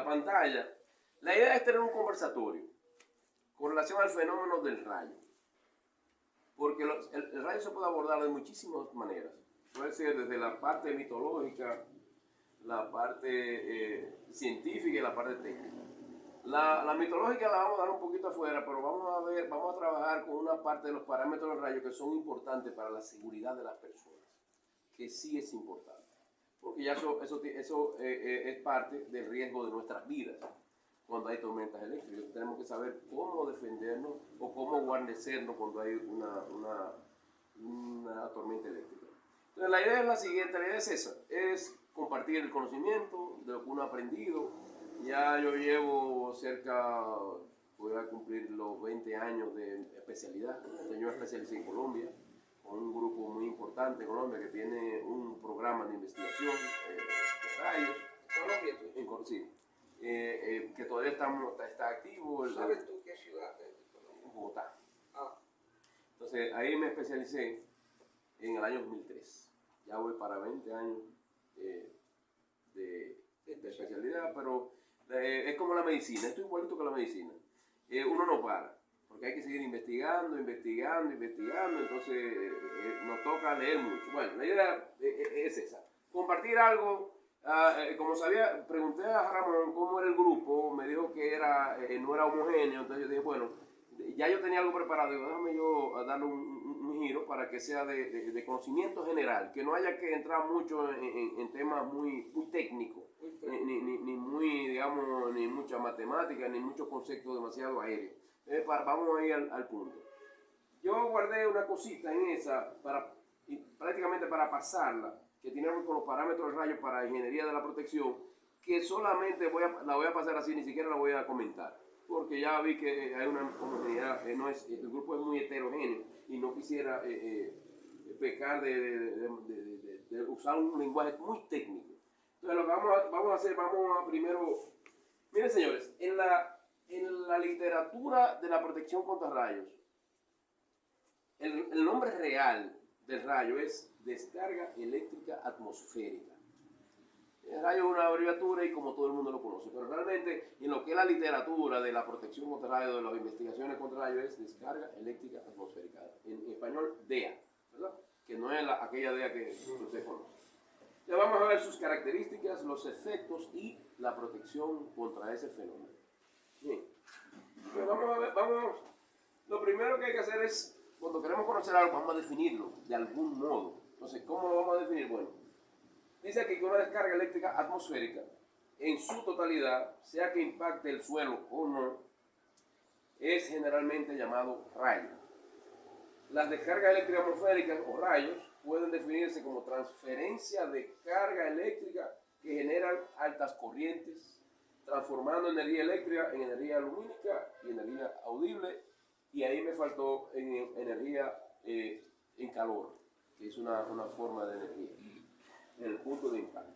la pantalla, la idea es tener un conversatorio con relación al fenómeno del rayo. Porque el rayo se puede abordar de muchísimas maneras. Puede ser desde la parte mitológica, la parte científica y la parte técnica. La mitológica la vamos a dar un poquito afuera, pero vamos a trabajar con una parte de los parámetros del rayo que son importantes para la seguridad de las personas, que sí es importante, porque ya eso es parte del riesgo de nuestras vidas. Cuando hay tormentas eléctricas, tenemos que saber cómo defendernos o cómo guarnecernos cuando hay una tormenta eléctrica. Entonces la idea es la siguiente, la idea es esa, es compartir el conocimiento de lo que uno ha aprendido. Ya yo llevo voy a cumplir los 20 años de especialidad. Yo me especialicé en Colombia, con un grupo muy importante en Colombia que tiene un programa de investigación de rayos. ¿Colombia? Sí. Que todavía está activo. ¿Sabes tú qué ciudad es Colombia? Bogotá. Ah. Entonces ahí me especialicé en el año 2003. Ya voy para 20 años de especialidad, pero es como la medicina, esto es igualito que la medicina. Uno no para, porque hay que seguir investigando, entonces nos toca leer mucho. Bueno, la idea es esa, compartir algo. Como sabía, pregunté a Ramón cómo era el grupo, me dijo que no era homogéneo, entonces yo dije, bueno, ya yo tenía algo preparado, digo, déjame yo darle un giro para que sea de conocimiento general, que no haya que entrar mucho en temas muy técnicos, ni muy, digamos, ni mucha matemática, ni muchos conceptos demasiado aéreos. Vamos a ir al punto. Yo guardé una cosita en esa, prácticamente para pasarla, que tiene que ver con los parámetros del rayo para ingeniería de la protección, que solamente la voy a pasar así, ni siquiera la voy a comentar, porque ya vi que hay una homogeneidad, el grupo es muy heterogéneo y no quisiera pecar de usar un lenguaje muy técnico. Entonces lo que vamos a hacer, primero, miren señores, en la literatura de la protección contra rayos, el nombre real del rayo es descarga eléctrica atmosférica. El rayo es una abreviatura y como todo el mundo lo conoce, pero realmente en lo que es la literatura de la protección contra rayos, de las investigaciones contra rayos, es descarga eléctrica atmosférica. En español, DEA, ¿verdad? Que no es aquella DEA que usted conoce. Ya vamos a ver sus características, los efectos y la protección contra ese fenómeno. Bien, pues lo primero que hay que hacer es, cuando queremos conocer algo, vamos a definirlo de algún modo. Entonces, ¿cómo lo vamos a definir? Bueno, dice aquí que una descarga eléctrica atmosférica, en su totalidad, sea que impacte el suelo o no, es generalmente llamado rayo. Las descargas eléctricas atmosféricas o rayos pueden definirse como transferencia de carga eléctrica que generan altas corrientes, transformando energía eléctrica en energía lumínica y energía audible, y ahí me faltó energía en calor, que es una forma de energía, en el punto de impacto.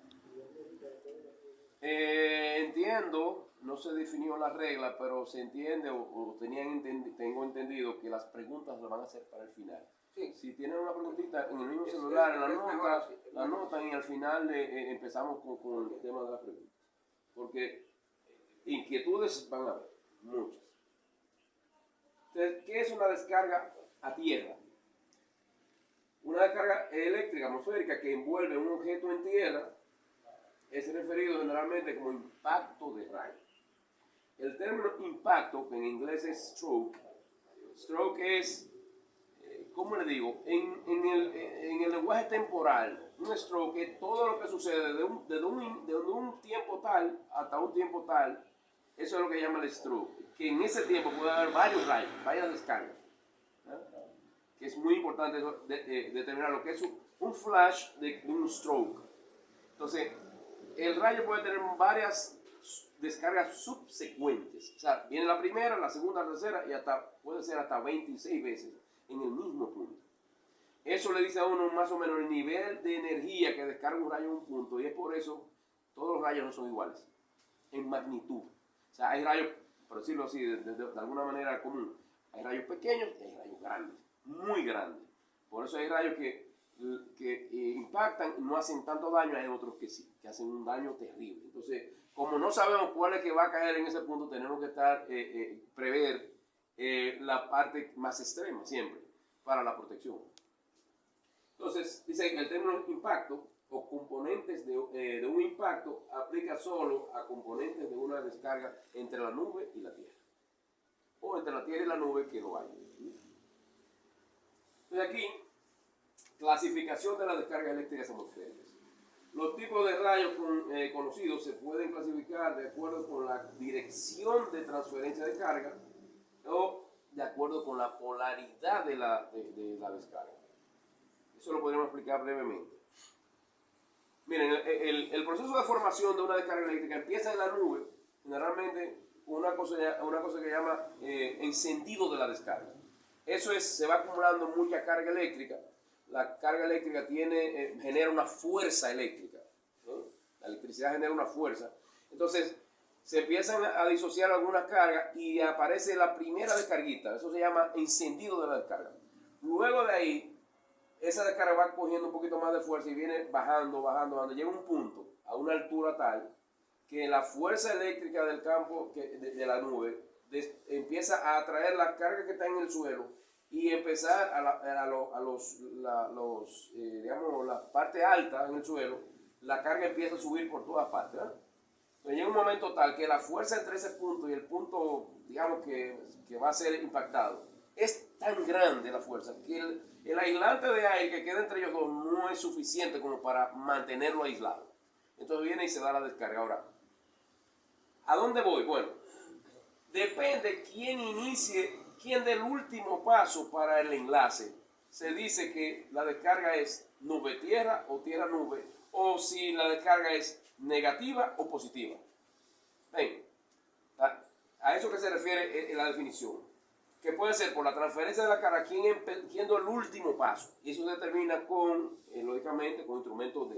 Entiendo, no se definió la regla, pero se entiende tengo entendido que las preguntas las van a hacer para el final. Sí. Si tienen una preguntita en el mismo celular, la anotan y al final empezamos con el tema de las preguntas. Porque inquietudes van a haber, muchas. Entonces, ¿qué es una descarga a tierra? Una descarga eléctrica atmosférica que envuelve un objeto en tierra es referido generalmente como impacto de rayos. El término impacto, que en inglés es stroke es, ¿cómo le digo? En el lenguaje temporal, un stroke es todo lo que sucede de un tiempo tal hasta un tiempo tal. Eso es lo que llama el stroke, que en ese tiempo puede haber varios rayos, varias descargas. Que es muy importante determinar lo que es un flash de un stroke. Entonces, el rayo puede tener varias descargas subsecuentes. O sea, viene la primera, la segunda, la tercera y puede ser hasta 26 veces en el mismo punto. Eso le dice a uno más o menos el nivel de energía que descarga un rayo en un punto, y es por eso todos los rayos no son iguales en magnitud. O sea, hay rayos, por decirlo así, de alguna manera común, hay rayos pequeños y hay rayos grandes, muy grandes. Por eso hay rayos que impactan y no hacen tanto daño, hay otros que sí, que hacen un daño terrible. Entonces, como no sabemos cuál es que va a caer en ese punto, tenemos que prever la parte más extrema siempre para la protección. Entonces, dice que el término impacto o componentes de un impacto aplica solo a componentes de una descarga entre la nube y la tierra. O entre la tierra y la nube que no hay. Entonces aquí, clasificación de las descargas eléctricas atmosféricas. Los tipos de rayos conocidos se pueden clasificar de acuerdo con la dirección de transferencia de carga o de acuerdo con la polaridad de la descarga. Eso lo podríamos explicar brevemente. Miren, el proceso de formación de una descarga eléctrica empieza en la nube, generalmente una cosa que llama encendido de la descarga. Eso es, se va acumulando mucha carga eléctrica. La carga eléctrica genera una fuerza eléctrica, ¿no? La electricidad genera una fuerza. Entonces, se empiezan a disociar algunas cargas y aparece la primera descarguita. Eso se llama encendido de la descarga. Luego de ahí, esa descarga va cogiendo un poquito más de fuerza y viene bajando. Llega a un punto, a una altura tal, que la fuerza eléctrica del campo de la nube empieza a atraer la carga que está en el suelo y empezar digamos, la parte alta en el suelo, la carga empieza a subir por todas partes, ¿verdad? Entonces llega un momento tal que la fuerza entre ese punto y el punto, digamos, que va a ser impactado, es tan grande la fuerza que el aislante de aire que queda entre ellos dos no es suficiente como para mantenerlo aislado. Entonces viene y se da la descarga. Ahora, ¿a dónde voy? Bueno, depende quién dé el último paso para el enlace. Se dice que la descarga es nube-tierra o tierra-nube, o si la descarga es negativa o positiva. Ven, a eso que se refiere en la definición, que puede ser por la transferencia de la carga, quién dio el último paso. Y eso se determina lógicamente, con instrumentos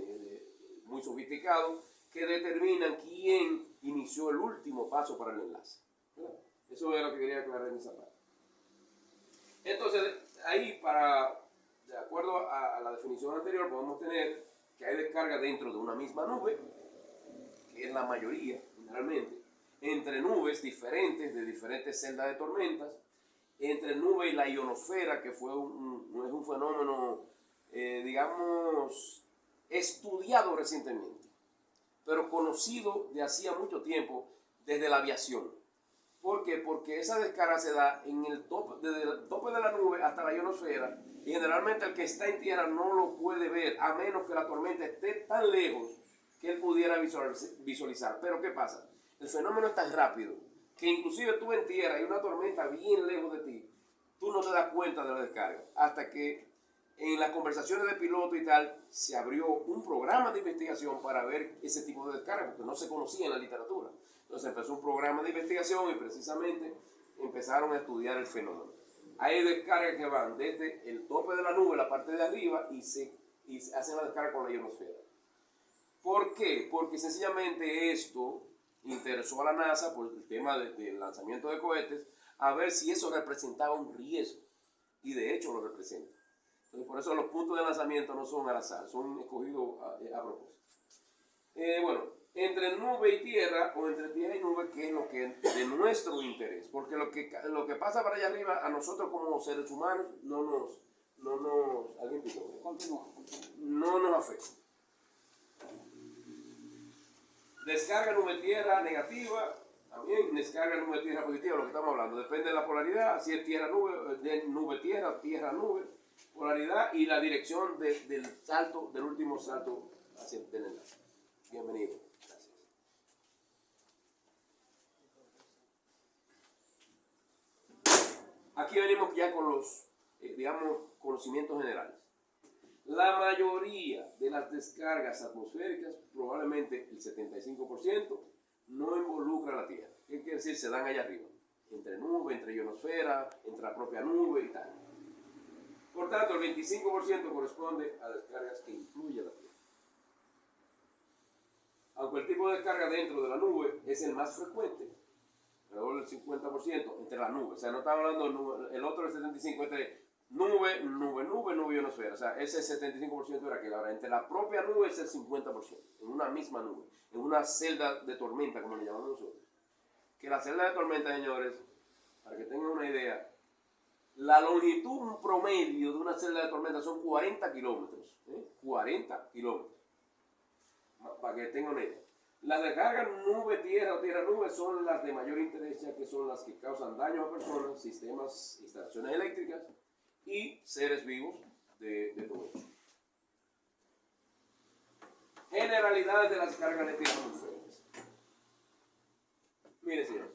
muy sofisticados que determinan quién inició el último paso para el enlace. Eso es lo que quería aclarar en esa parte. Entonces, ahí, de acuerdo a la definición anterior, podemos tener que hay descarga dentro de una misma nube, que es la mayoría, generalmente, entre nubes diferentes, de diferentes celdas de tormentas, entre nube y la ionosfera, que fue es un fenómeno, digamos, estudiado recientemente, pero conocido de hacía mucho tiempo desde la aviación. ¿Por qué? Porque esa descarga se da desde el tope de la nube hasta la ionosfera, y generalmente el que está en tierra no lo puede ver, a menos que la tormenta esté tan lejos que él pudiera visualizar. Pero ¿qué pasa? El fenómeno es tan rápido que inclusive tú en tierra y una tormenta bien lejos de ti, tú no te das cuenta de la descarga, hasta que en las conversaciones de piloto y tal, se abrió un programa de investigación para ver ese tipo de descarga, porque no se conocía en la literatura. Entonces empezó un programa de investigación y precisamente empezaron a estudiar el fenómeno. Hay descargas que van desde el tope de la nube, la parte de arriba, y hacen la descarga con la ionosfera. ¿Por qué? Porque sencillamente esto interesó a la NASA por el tema del lanzamiento de cohetes, a ver si eso representaba un riesgo. Y de hecho lo representa. Entonces, por eso los puntos de lanzamiento no son al azar, son escogidos a propósito. Bueno, entre nube y tierra, o entre tierra y nube, ¿qué es lo que de nuestro interés? Porque lo que pasa para allá arriba, a nosotros como seres humanos, no nos afecta. Descarga nube-tierra negativa, también descarga nube-tierra positiva, lo que estamos hablando. Depende de la polaridad, si es tierra-nube, de nube-tierra, tierra-nube, polaridad y la dirección del último salto hacia el enlace. Bienvenido. Gracias. Aquí venimos ya con los, digamos, conocimientos generales. La mayoría de las descargas atmosféricas, probablemente el 75%, no involucra a la Tierra. ¿Qué quiere decir? Se dan allá arriba, entre nube, entre ionosfera, entre la propia nube y tal. Por tanto, el 25% corresponde a descargas que incluye la Tierra. Aunque el tipo de descarga dentro de la nube es el más frecuente, alrededor del 50% entre las nubes. O sea, no estamos hablando, el otro del 75% entre nube y ionosfera. O sea, ese 75% era aquel. Ahora, entre la propia nube es el 50%, en una misma nube, en una celda de tormenta, como le llamamos nosotros. Que la celda de tormenta, señores, para que tengan una idea, la longitud promedio de una celda de tormenta son 40 kilómetros. 40 kilómetros. Para que tengan una idea. Las descargas nube-tierra o tierra-nube son las de mayor interés, ya que son las que causan daños a personas, sistemas, instalaciones eléctricas y seres vivos de todo eso. Generalidades de las descargas eléctricas atmosféricas. Miren, señor,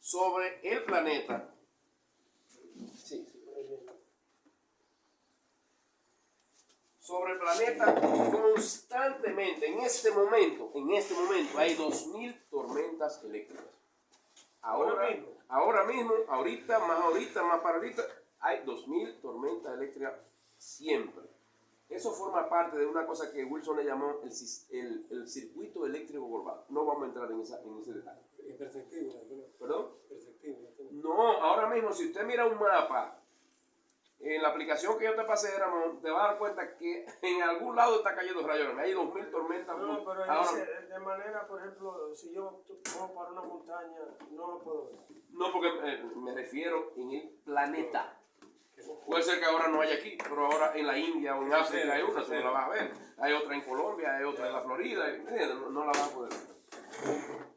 sobre el planeta, sobre el planeta constantemente, en este momento, hay 2000 tormentas eléctricas. Ahora mismo, ahorita, más para ahorita, hay 2000 tormentas eléctricas siempre. Eso forma parte de una cosa que Wilson le llamó el circuito eléctrico global. No vamos a entrar en ese detalle. Es perceptible, ¿no? ¿Perdón? Perceptible. No, ahora mismo, si usted mira un mapa, en la aplicación que yo te pasé, Ramón, te vas a dar cuenta que en algún lado está cayendo rayos. Hay 2000 tormentas. No, pero ahora, de manera, por ejemplo, si yo pongo para una montaña, no lo puedo ver. No, porque me refiero en el planeta. Puede ser que ahora no haya aquí, pero ahora en la India o en África hay una, tú no la vas a ver. Hay otra en Colombia, hay otra en la Florida, no la vas a poder ver.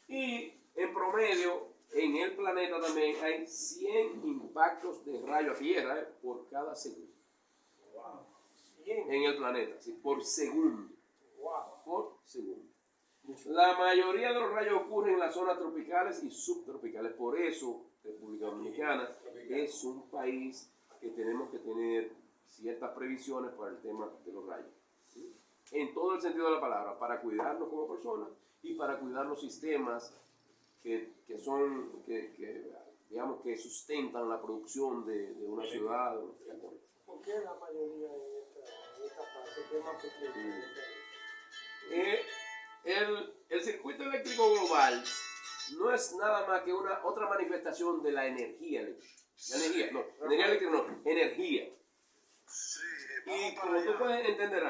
Y en promedio, en el planeta también hay 100 impactos de rayo a tierra por cada segundo. Wow. En el planeta, ¿sí? Por segundo. Wow. Por segundo. La mayoría de los rayos ocurren en las zonas tropicales y subtropicales. Por eso, República Dominicana es un país que tenemos que tener ciertas previsiones para el tema de los rayos. ¿Sí? En todo el sentido de la palabra, para cuidarnos como personas y para cuidar los sistemas que digamos que sustentan la producción de una ciudad. ¿Por qué la mayoría en esta parte? ¿Qué más pequeño? El circuito eléctrico global no es nada más que otra manifestación de la energía eléctrica. Energía eléctrica no, energía. Y como tú puedes entender,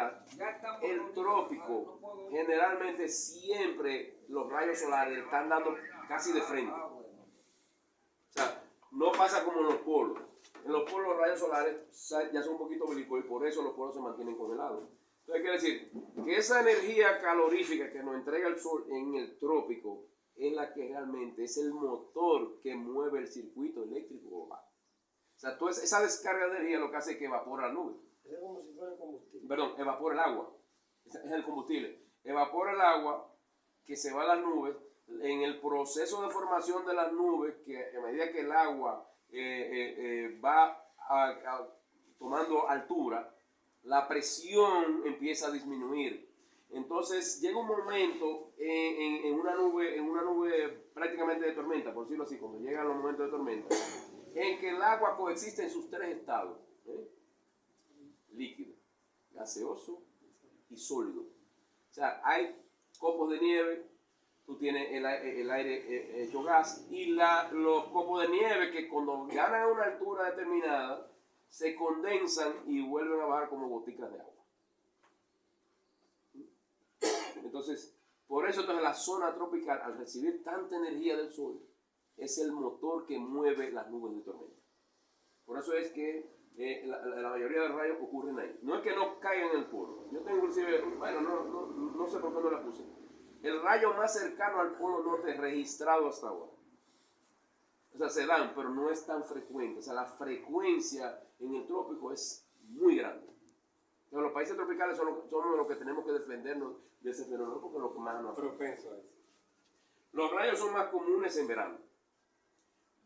el trópico, generalmente siempre los rayos solares le están dando casi de frente. O sea, no pasa como en los polos. En los polos los rayos solares ya son un poquito oblicuos y por eso los polos se mantienen congelados. Entonces quiere decir que esa energía calorífica que nos entrega el sol en el trópico es la que realmente es el motor que mueve el circuito eléctrico global. O sea, esa descarga de energía lo que hace es que evapora la nube. Es como si fuera combustible. Perdón, evapora el agua. Es el combustible. Evapora el agua que se va a las nubes. En el proceso de formación de las nubes, que a medida que el agua va tomando altura, la presión empieza a disminuir. Entonces llega un momento en una nube prácticamente de tormenta, por decirlo así, cuando llegan los momentos de tormenta, en que el agua coexiste en sus tres estados: líquido, gaseoso y sólido. O sea, hay copos de nieve, tú tienes el aire hecho gas, y los copos de nieve que cuando ganan a una altura determinada se condensan y vuelven a bajar como goticas de agua. Entonces, por eso la zona tropical, al recibir tanta energía del sol, es el motor que mueve las nubes de tormenta. Por eso es que la mayoría de los rayos ocurren ahí. No es que no caigan en el polo. Yo tengo inclusive, bueno, no sé por qué no la puse. El rayo más cercano al polo norte registrado hasta ahora. O sea, se dan, pero no es tan frecuente. O sea, la frecuencia en el trópico es muy grande. Entonces, los países tropicales somos los que tenemos que defendernos de ese fenómeno porque es lo que más nos afecta. Propenso a eso. Los rayos son más comunes en verano.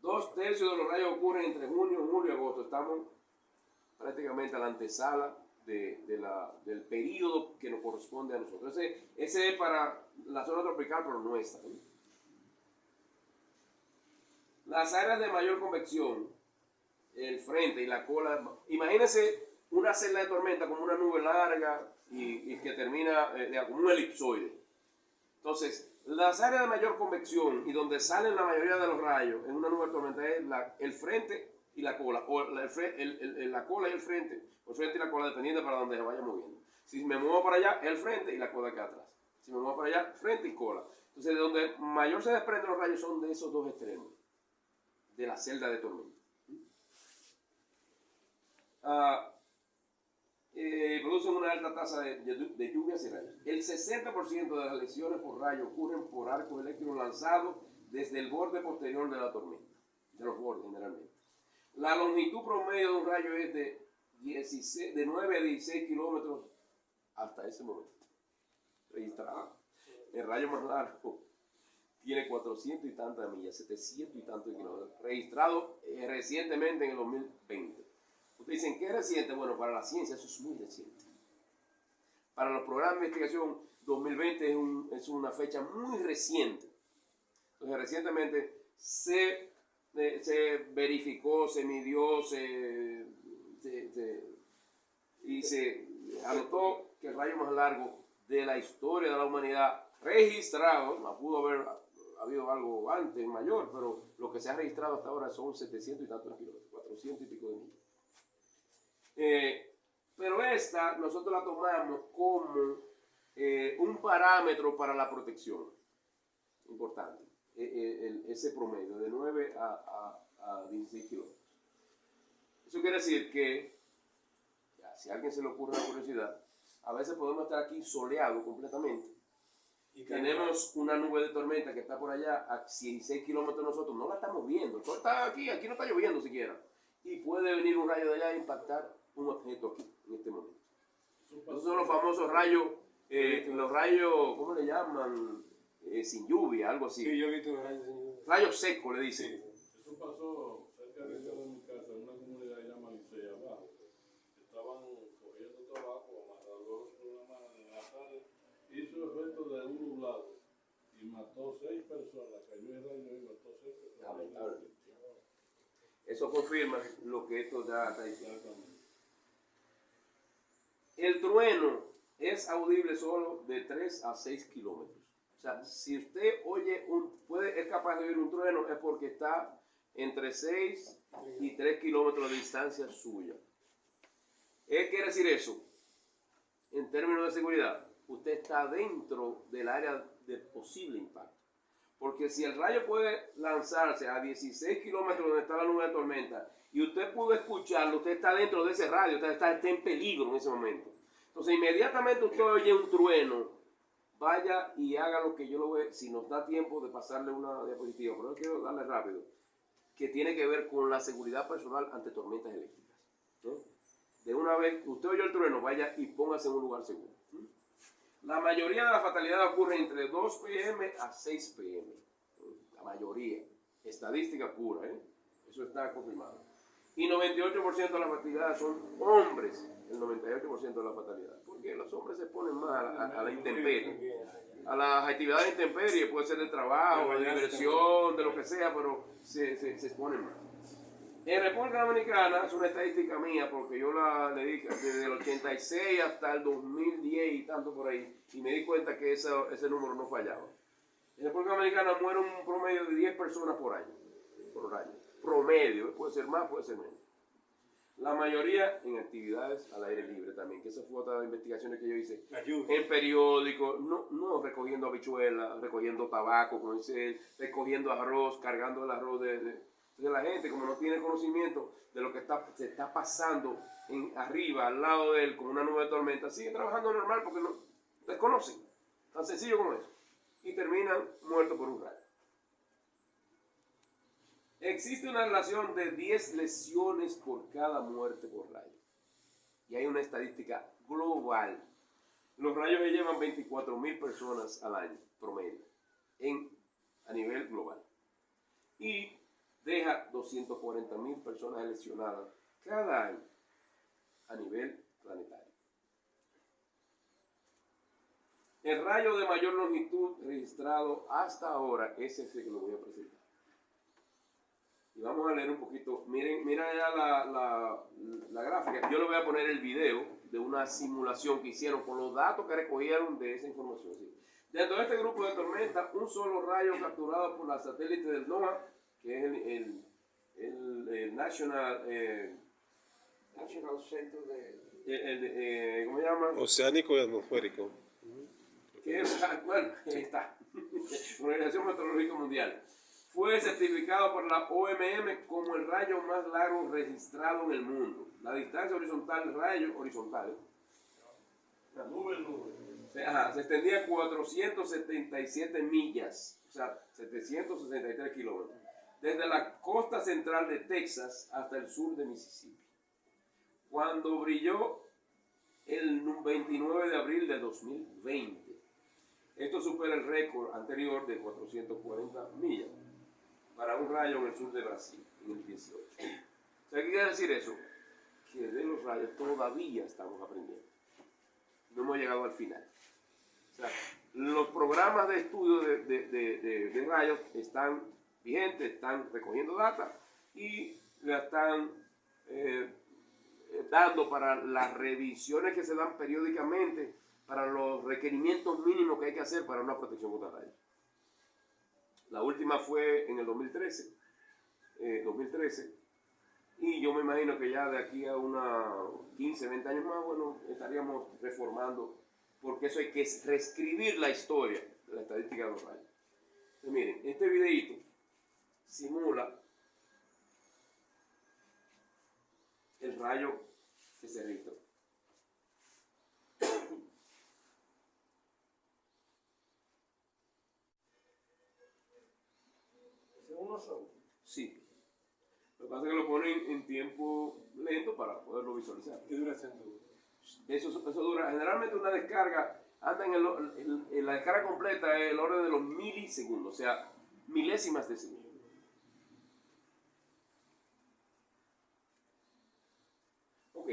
2/3 de los rayos ocurren entre junio, julio y agosto. Estamos prácticamente a la antesala del periodo que nos corresponde a nosotros. Ese es para la zona tropical, pero no está. Las áreas de mayor convección, el frente y la cola. Imagínense una celda de tormenta como una nube larga y que termina como un elipsoide. Entonces, las áreas de mayor convección y donde salen la mayoría de los rayos en una nube de tormenta es el frente y la cola, o la cola y el frente, o el frente y la cola, dependiendo para donde se vaya moviendo. Si me muevo para allá, el frente y la cola queda atrás. Si me muevo para allá, frente y cola. Entonces, de donde mayor se desprenden los rayos son de esos dos extremos, de la celda de tormenta. Producen una alta tasa de lluvias y rayos. El 60% de las lesiones por rayo ocurren por arcos eléctricos lanzados desde el borde posterior de la tormenta, de los bordes generalmente. La longitud promedio de un rayo es de 9 a 16 kilómetros hasta ese momento. Registrado. El rayo más largo tiene 400 y tantas millas, 700 y tantos kilómetros. Registrado recientemente en el 2020. Ustedes dicen, ¿qué es reciente? Bueno, para la ciencia eso es muy reciente. Para los programas de investigación, 2020 es una fecha muy reciente. Entonces, recientemente se verificó, se midió, y se anotó que el rayo más largo de la historia de la humanidad registrado, no pudo haber habido algo antes mayor, pero lo que se ha registrado hasta ahora son 700 y tantos kilómetros, 400 y pico de millas. Pero esta nosotros la tomamos como un parámetro para la protección. Importante. Ese promedio de 9 a 16 kilómetros. Eso quiere decir que, si a alguien se le ocurre la curiosidad, a veces podemos estar aquí soleados completamente. Y tenemos una nube de tormenta que está por allá a 16 kilómetros de nosotros, no la estamos viendo. Todo está aquí no está lloviendo siquiera. Y puede venir un rayo de allá e impactar un objeto aquí, en este momento. Esos son los famosos rayos, los rayos, ¿cómo le llaman? Sin lluvia, algo así. Sí, yo he visto los rayos sin lluvia. Rayos secos, le dicen. Eso pasó cerca de mi casa, en una comunidad llamada Licey abajo. Estaban cogiendo tabaco, amarradores por una mano en la tarde, hizo efecto de un nublado y mató 6 personas, cayó el rayo y mató 6 personas. Lamentablemente. Eso confirma lo que esto ya está diciendo. El trueno es audible solo de 3 a 6 kilómetros. O sea, si usted oye es capaz de oír un trueno, es porque está entre 6 y 3 kilómetros de distancia suya. ¿Qué quiere decir eso? En términos de seguridad, usted está dentro del área de posible impacto. Porque si el rayo puede lanzarse a 16 kilómetros donde está la nube de tormenta y usted pudo escucharlo, usted está dentro de ese radio, usted está en peligro en ese momento. Entonces, inmediatamente usted oye un trueno, vaya y haga lo que yo lo veo, si nos da tiempo de pasarle una diapositiva, pero yo quiero darle rápido, que tiene que ver con la seguridad personal ante tormentas eléctricas. ¿No? De una vez, usted oyó el trueno, vaya y póngase en un lugar seguro. La mayoría de las fatalidades ocurren entre 2 p.m. a 6 p.m. La mayoría. Estadística pura, eso está confirmado. Y 98% de las fatalidades son hombres. El 98% de las fatalidades. Porque los hombres se ponen más a la intemperie. A las actividades de intemperie, puede ser de trabajo, de diversión, de lo que sea, pero se exponen más. En República Dominicana, es una estadística mía, porque yo le di desde el 86 hasta el 2010 y tanto por ahí, y me di cuenta que ese número no fallaba. En República Dominicana mueren un promedio de 10 personas por año. Promedio, puede ser más, puede ser menos. La mayoría en actividades al aire libre también, que esa fue otra de las investigaciones que yo hice. En periódicos, no recogiendo habichuelas, recogiendo tabaco, como dice él, recogiendo arroz, cargando el arroz Entonces la gente, como no tiene conocimiento de lo que se está pasando arriba, al lado de él, con una nube de tormenta, sigue trabajando normal porque no desconocen. Tan sencillo como eso. Y terminan muertos por un rayo. Existe una relación de 10 lesiones por cada muerte por rayo. Y hay una estadística global. Los rayos se llevan 24.000 personas al año, promedio, a nivel global. Y deja 240.000 personas lesionadas cada año a nivel planetario. El rayo de mayor longitud registrado hasta ahora es ese que lo voy a presentar. Y vamos a leer un poquito. Miren ya la gráfica. Yo le voy a poner el video de una simulación que hicieron con los datos que recogieron de esa información. ¿Sí? Dentro de este grupo de tormenta, un solo rayo capturado por la satélite del NOAA, que es el National, National Center de... ¿cómo se llama? Oceánico y atmosférico. Que es, bueno, ahí está, Organización Meteorológica Mundial. Fue certificado por la OMM como el rayo más largo registrado en el mundo. La distancia horizontal del rayo, horizontal, Nube. se extendía 477 millas, o sea, 763 kilómetros, desde la costa central de Texas hasta el sur de Mississippi. Cuando brilló el 29 de abril de 2020. Esto supera el récord anterior de 440 millas para un rayo en el sur de Brasil, en el 18. O sea, ¿qué quiere decir eso? Que de los rayos todavía estamos aprendiendo. No hemos llegado al final. O sea, los programas de estudio de rayos están vigentes, están recogiendo data y la están dando para las revisiones que se dan periódicamente para los requerimientos mínimos que hay que hacer para una protección contra rayos. La última fue en el 2013, y yo me imagino que ya de aquí a unos 15, 20 años más, bueno, estaríamos reformando, porque eso hay que reescribir la historia de la estadística de los rayos. Entonces, miren, este videito simula el rayo que se registró. Uno solo. Sí. Lo que pasa es que lo ponen en tiempo lento para poderlo visualizar. ¿Qué duración tuvo? Eso dura, generalmente una descarga, anda en la descarga completa es el orden de los milisegundos, o sea, milésimas de segundo. Ok,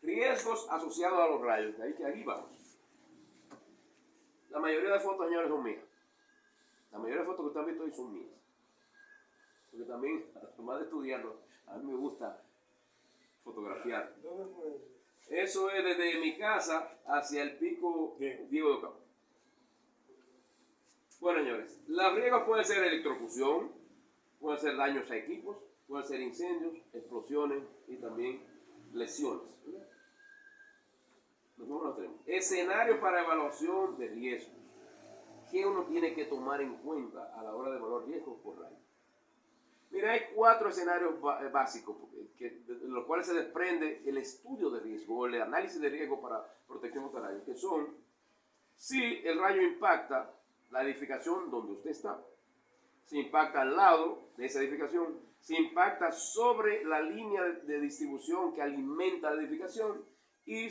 riesgos asociados a los rayos, de ahí que aquí vamos. La mayoría de fotos, señores, son mías. La mayoría de fotos que ustedes han visto hoy son mías. Porque también, además de estudiarlo, a mí me gusta fotografiar. ¿Dónde fue eso? Eso es desde mi casa hacia el pico Diego de Ocampo. Bueno, señores, los riesgos pueden ser electrocución, pueden ser daños a equipos, pueden ser incendios, explosiones y también lesiones. Nosotros lo tenemos. Escenarios para evaluación de riesgos. ¿Qué uno tiene que tomar en cuenta a la hora de evaluar riesgos por rayos? Mira, hay 4 escenarios básicos de los cuales se desprende el estudio de riesgo o el análisis de riesgo para protección contra rayos, que son si el rayo impacta la edificación donde usted está, si impacta al lado de esa edificación, si impacta sobre la línea de distribución que alimenta la edificación y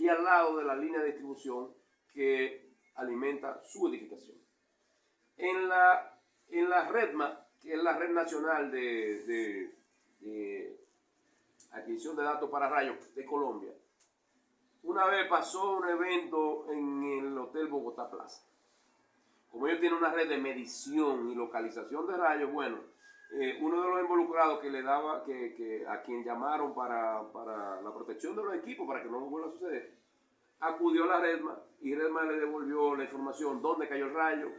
al lado de la línea de distribución que alimenta su edificación. En la REDMA, que es la Red Nacional de Adquisición de Datos para Rayos de Colombia, una vez pasó un evento en el Hotel Bogotá Plaza. Como ellos tienen una red de medición y localización de rayos, bueno, uno de los involucrados que a quien llamaron para la protección de los equipos, para que no vuelva a suceder, acudió a la REDMA y REDMA le devolvió la información, dónde cayó el rayo,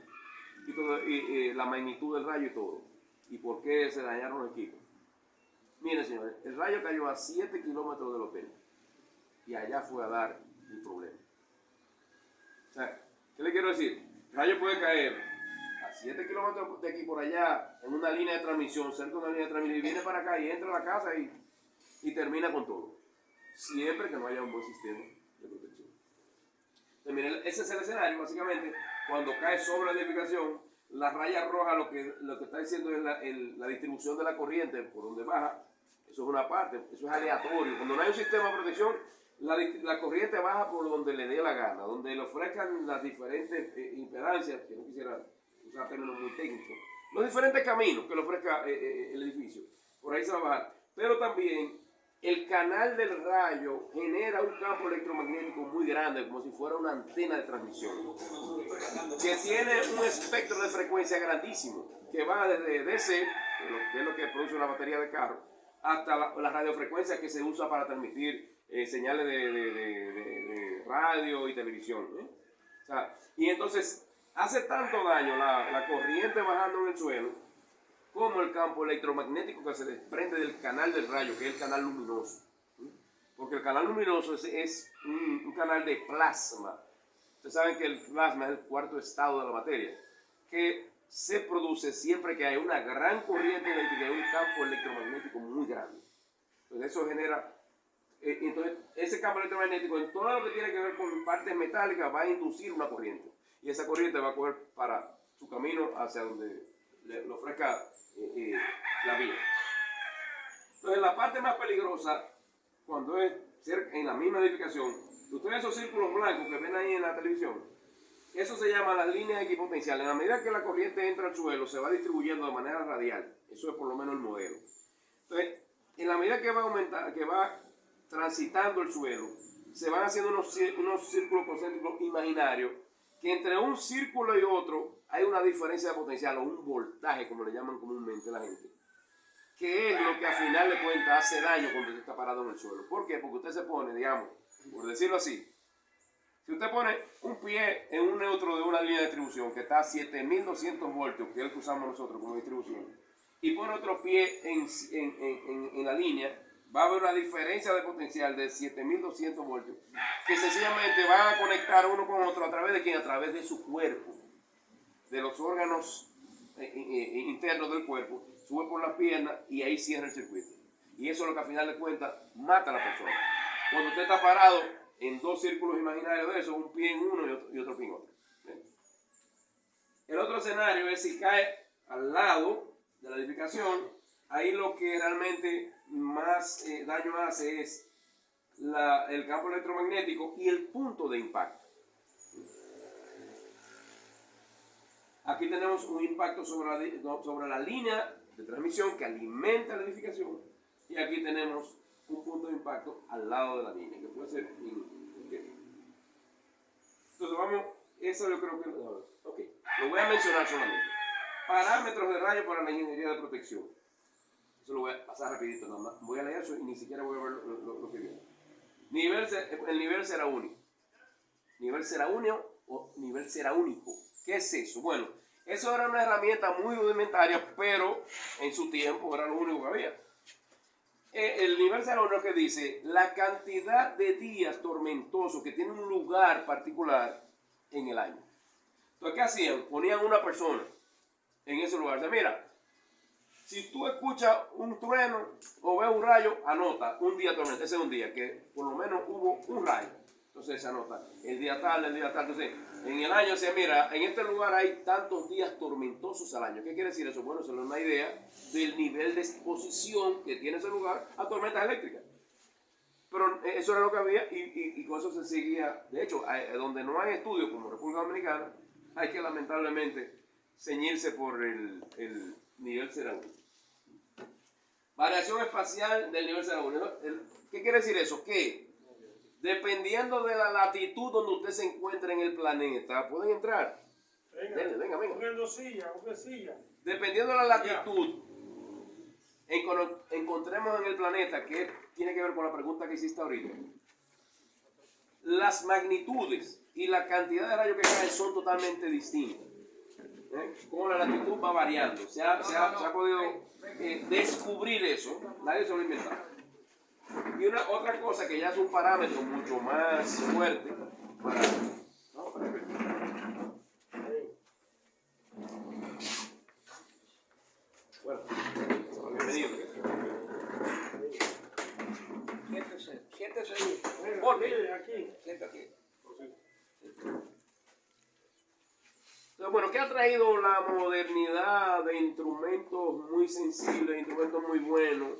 y la magnitud del rayo y todo, y por qué se dañaron los equipos. Miren, señores, el rayo cayó a 7 kilómetros del hotel y allá fue a dar el problema. O sea, ¿qué le quiero decir? El rayo puede caer a 7 kilómetros de aquí por allá en una línea de transmisión, cerca de una línea de transmisión, y viene para acá y entra a la casa y termina con todo, siempre que no haya un buen sistema de protección. Entonces, miren, ese es el escenario, básicamente. Cuando cae sobre la edificación, la raya roja lo que está diciendo es la distribución de la corriente, por donde baja. Eso es una parte, eso es aleatorio. Cuando no hay un sistema de protección, la corriente baja por donde le dé la gana, donde le ofrezcan las diferentes impedancias, que no quisiera usar términos muy técnicos, los diferentes caminos que le ofrezca el edificio. Por ahí se va a bajar. Pero también el canal del rayo genera un campo electromagnético muy grande, como si fuera una antena de transmisión, que tiene un espectro de frecuencia grandísimo, que va desde DC, que es lo que produce una batería de carro, hasta la radiofrecuencia que se usa para transmitir señales de radio y televisión. O sea, y entonces hace tanto daño la corriente bajando en el suelo, como el campo electromagnético que se desprende del canal del rayo, que es el canal luminoso. Porque el canal luminoso es un canal de plasma. Ustedes saben que el plasma es el cuarto estado de la materia, que se produce siempre que hay una gran corriente eléctrica y un campo electromagnético muy grande. Entonces eso genera, entonces ese campo electromagnético en todo lo que tiene que ver con partes metálicas va a inducir una corriente. Y esa corriente va a coger para su camino hacia donde le ofrezca la vía. Entonces la parte más peligrosa, cuando es cerca, en la misma edificación, ustedes esos círculos blancos que ven ahí en la televisión, eso se llama las líneas equipotenciales. En la medida que la corriente entra al suelo, se va distribuyendo de manera radial. Eso es por lo menos el modelo. Entonces, en la medida que va aumentando, que va transitando el suelo, se van haciendo unos círculos concéntricos imaginarios, que entre un círculo y otro hay una diferencia de potencial o un voltaje, como le llaman comúnmente la gente, que es lo que al final de cuentas hace daño cuando usted está parado en el suelo. ¿Por qué? Porque usted se pone, digamos, por decirlo así, si usted pone un pie en un neutro de una línea de distribución que está a 7200 voltios, que es el que usamos nosotros como distribución, y pone otro pie en la línea, va a haber una diferencia de potencial de 7200 voltios, que sencillamente van a conectar uno con otro a través de quién, a través de su cuerpo, de los órganos internos del cuerpo, sube por las piernas y ahí cierra el circuito. Y eso es lo que al final de cuentas mata a la persona. Cuando usted está parado en dos círculos imaginarios de eso, un pie en uno y otro pie en otro. ¿Bien? El otro escenario es si cae al lado de la edificación, ahí lo que realmente más daño hace es el campo electromagnético y el punto de impacto. Aquí tenemos un impacto sobre la línea de transmisión que alimenta la edificación, y aquí tenemos un punto de impacto al lado de la línea, que puede ser entonces vamos, eso yo creo que, ok, lo voy a mencionar solamente. Parámetros de rayo para la ingeniería de protección. Eso lo voy a pasar rapidito nada más. Voy a leer eso y ni siquiera voy a ver lo que viene. El nivel será único. ¿Nivel será único o nivel será único? ¿Qué es eso? Bueno, eso era una herramienta muy rudimentaria, pero en su tiempo era lo único que había. El nivel será único que dice la cantidad de días tormentosos que tiene un lugar particular en el año. Entonces, ¿qué hacían? Ponían una persona en ese lugar. O sea, mira, si tú escuchas un trueno o ves un rayo, anota un día tormentoso. Ese es un día que por lo menos hubo un rayo. Entonces se anota el día tal, el día tal. Entonces, en el año se mira, en este lugar hay tantos días tormentosos al año. ¿Qué quiere decir eso? Bueno, se le da una idea del nivel de exposición que tiene ese lugar a tormentas eléctricas. Pero eso era lo que había y con eso se seguía. De hecho, donde no hay estudios como República Dominicana, hay que lamentablemente ceñirse por el nivel será único. Variación espacial del nivel será único. ¿Qué quiere decir eso? Que dependiendo de la latitud donde usted se encuentre en el planeta, pueden entrar. Venga. Busquen silla. Dependiendo de la latitud, encontremos en el planeta, que tiene que ver con la pregunta que hiciste ahorita, las magnitudes y la cantidad de rayos que caen son totalmente distintas. Como la latitud va variando. Se ha podido descubrir eso. Nadie se lo ha inventado. Y otra cosa que ya es un parámetro mucho más fuerte para... Bueno, bienvenido. Siéntese ahí. ¿Por qué? Aquí. Siéntate. Entonces, bueno, ¿qué ha traído la modernidad de instrumentos muy sensibles, instrumentos muy buenos?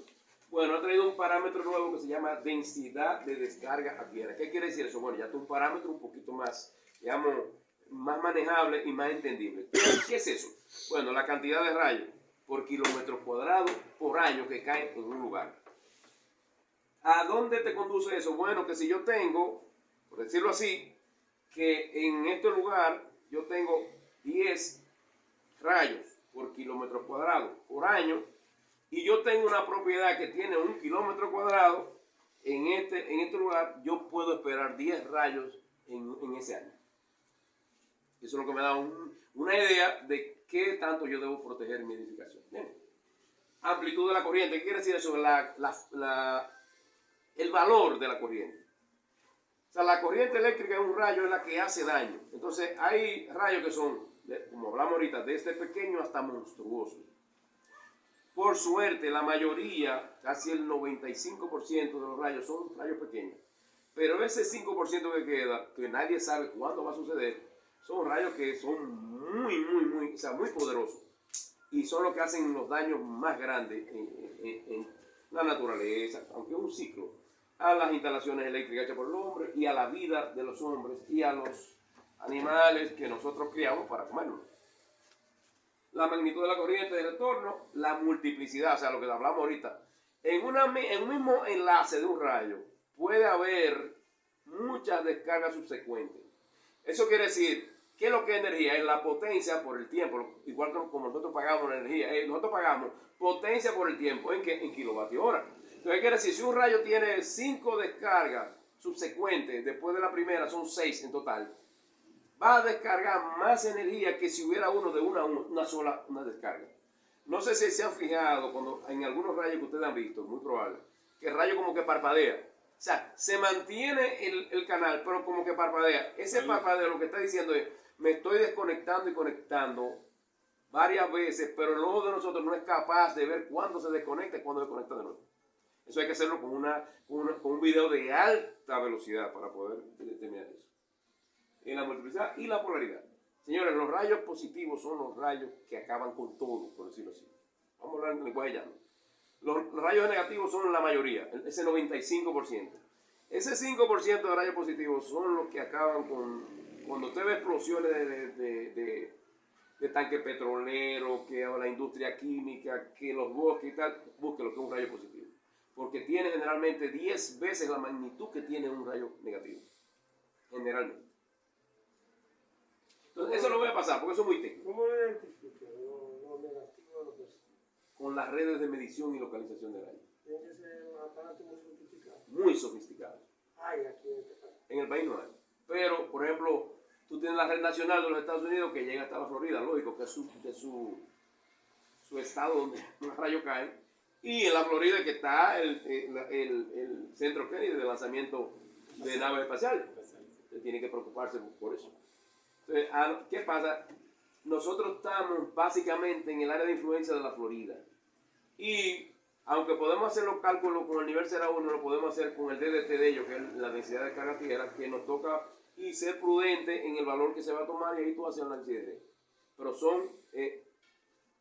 Bueno, ha traído un parámetro nuevo que se llama densidad de descarga a tierra. ¿Qué quiere decir eso? Bueno, ya es un parámetro un poquito más, digamos, más manejable y más entendible. ¿Qué es eso? Bueno, la cantidad de rayos por kilómetro cuadrado por año que caen en un lugar. ¿A dónde te conduce eso? Bueno, que si yo tengo, por decirlo así, que en este lugar yo tengo 10 rayos por kilómetro cuadrado por año, y yo tengo una propiedad que tiene 1 kilómetro cuadrado, en este lugar yo puedo esperar 10 rayos en ese año. Eso es lo que me da una idea de qué tanto yo debo proteger mi edificación. Bien. amplitud de la corriente. ¿Qué quiere decir eso? El valor de la corriente. O sea, la corriente eléctrica en un rayo es la que hace daño. Entonces, hay rayos que son, como hablamos ahorita, desde pequeño hasta monstruosos. Por suerte, la mayoría, casi el 95% de los rayos son rayos pequeños. Pero ese 5% que queda, que nadie sabe cuándo va a suceder, son rayos que son muy poderosos. Y son los que hacen los daños más grandes en la naturaleza, aunque es un ciclo, a las instalaciones eléctricas hechas por el hombre y a la vida de los hombres y a los animales que nosotros criamos para comerlos. La magnitud de la corriente de retorno, la multiplicidad, o sea, lo que hablamos ahorita. En un mismo enlace de un rayo puede haber muchas descargas subsecuentes. Eso quiere decir, ¿qué es lo que es energía? Es la potencia por el tiempo, igual que como nosotros pagamos la energía. Nosotros pagamos potencia por el tiempo, ¿en qué? En kilovatios hora. Entonces, quiere decir, si un rayo tiene 5 descargas subsecuentes, después de la primera son 6 en total, va a descargar más energía que si hubiera uno de una sola descarga. No sé si se han fijado cuando en algunos rayos que ustedes han visto, muy probable, que el rayo como que parpadea. O sea, se mantiene el canal, pero como que parpadea. Ese parpadeo lo que está diciendo es, me estoy desconectando y conectando varias veces, pero el ojo de nosotros no es capaz de ver cuándo se desconecta y cuándo se conecta de nuevo. Eso hay que hacerlo con un video de alta velocidad para poder determinar eso. En la multiplicidad y la polaridad. Señores, los rayos positivos son los rayos que acaban con todo, por decirlo así. Vamos a hablar en lenguaje llano. Los rayos negativos son la mayoría, ese 95%. Ese 5% de rayos positivos son los que acaban con, cuando usted ve explosiones de tanques petroleros, que la industria química, que los bosques y tal, busque lo que es un rayo positivo. Porque tiene generalmente 10 veces la magnitud que tiene un rayo negativo. Generalmente. Entonces, eso lo voy a pasar, porque eso es muy técnico. ¿Cómo lo identifican? Lo negativo, lo positivo. Con las redes de medición y localización de rayos. Tiene que ser un aparato muy sofisticado. Muy sofisticados. Hay aquí en este país. En el país no hay. Pero, por ejemplo, tú tienes la red nacional de los Estados Unidos que llega hasta la Florida, lógico, que es su estado donde los rayos caen. Y en la Florida que está el centro Kennedy de lanzamiento de naves espaciales. Usted tiene que preocuparse por eso. Entonces, ¿qué pasa? Nosotros estamos básicamente en el área de influencia de la Florida. Y aunque podemos hacer los cálculos con el nivel 0,1, lo podemos hacer con el DDT de ellos, que es la densidad de carga tierra, que nos toca y ser prudente en el valor que se va a tomar, y ahí tú haces el análisis de red. Pero son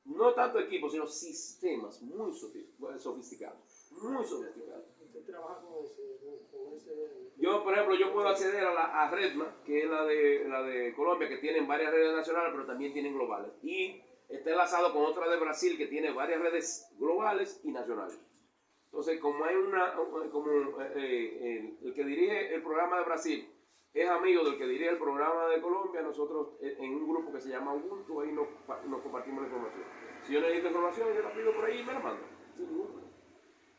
no tanto equipos, sino sistemas muy sofisticados. Muy sofisticados. Usted trabaja con ese... Yo, por ejemplo, yo puedo acceder a Redma, que es la de Colombia, que tienen varias redes nacionales, pero también tienen globales. Y está enlazado con otra de Brasil, que tiene varias redes globales y nacionales. Entonces, como hay el que dirige el programa de Brasil es amigo del que dirige el programa de Colombia, nosotros en un grupo que se llama Ubuntu, ahí nos compartimos la información. Si yo necesito información, yo la pido por ahí y me la mando. Sin ningún problema.